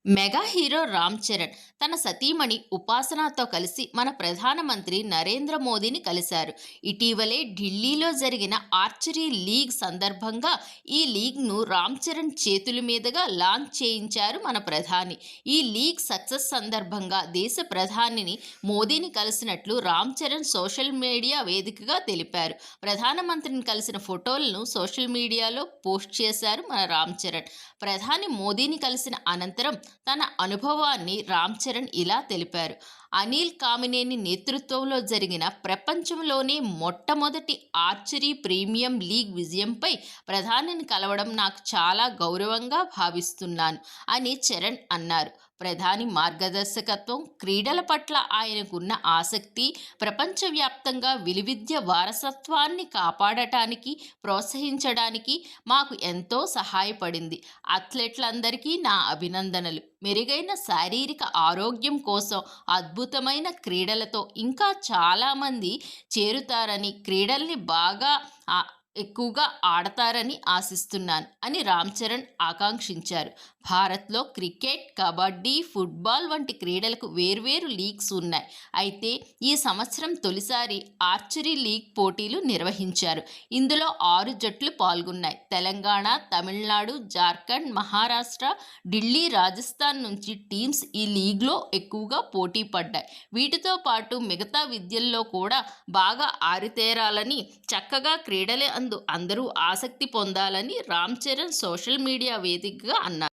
Mega hero Ram Charan తన సతీమణి ఉపాసనతో కలిసి మన ప్రధానమంత్రి నరేంద్ర మోదీని కలిశారు. ఇటీవలే ఢిల్లీలో జరిగిన ఆర్చరీ లీగ్ సందర్భంగా ఈ లీగ్ను రామ్ చరణ్ చేతుల మీదుగా లాంచ్ చేయించారు మన ప్రధాని. ఈ లీగ్ సక్సెస్ సందర్భంగా దేశ ప్రధానిని మోదీని కలిసినట్లు రామ్ చరణ్ సోషల్ మీడియా వేదికగా తెలిపారు. ప్రధానమంత్రిని కలిసిన ఫోటోలను సోషల్ మీడియాలో పోస్ట్ చేశారు మన రామ్ చరణ్. ప్రధాని మోదీని కలిసిన అనంతరం తన అనుభవాన్ని రామ్ చరణ్ ఇలా తెలిపారు. అనిల్ కామినేని నేతృత్వంలో జరిగిన ప్రపంచంలోనే మొట్టమొదటి ఆర్చరీ ప్రీమియం లీగ్ విజయంపై ప్రధానిని కలవడం నాకు చాలా గౌరవంగా భావిస్తున్నాను అని చరణ్ అన్నారు. ప్రధాని మార్గదర్శకత్వం, క్రీడల పట్ల ఆయనకున్న ఆసక్తి ప్రపంచవ్యాప్తంగా విలువిద్య వారసత్వాన్ని కాపాడటానికి, ప్రోత్సహించడానికి మాకు ఎంతో సహాయపడింది. అథ్లెట్లందరికీ నా అభినందనలు. మెరుగైన శారీరక ఆరోగ్యం కోసం అద్భుతమైన క్రీడలతో ఇంకా చాలామంది చేరుతారని, క్రీడల్ని బాగా ఎక్కువగా ఆడతారని ఆశిస్తున్నాను అని రామ్ చరణ్ ఆకాంక్షించారు. భారత్లో క్రికెట్, కబడ్డీ, ఫుట్బాల్ వంటి క్రీడలకు వేర్వేరు లీగ్స్ ఉన్నాయి. అయితే ఈ సంవత్సరం తొలిసారి ఆర్చరీ లీగ్ పోటీలు నిర్వహించారు. ఇందులో 6 జట్లు పాల్గొన్నాయి. తెలంగాణ, తమిళనాడు, జార్ఖండ్, మహారాష్ట్ర, ఢిల్లీ, రాజస్థాన్ నుంచి టీమ్స్ ఈ లీగ్లో ఎక్కువగా పోటీ పడ్డాయి. వీటితో పాటు మిగతా విద్యల్లో కూడా బాగా ఆరితేరాలని, చక్కగా క్రీడలే అందరూ ఆసక్తి పొందాలని రామ్ చరణ్ సోషల్ మీడియా వేదికగా అన్నారు.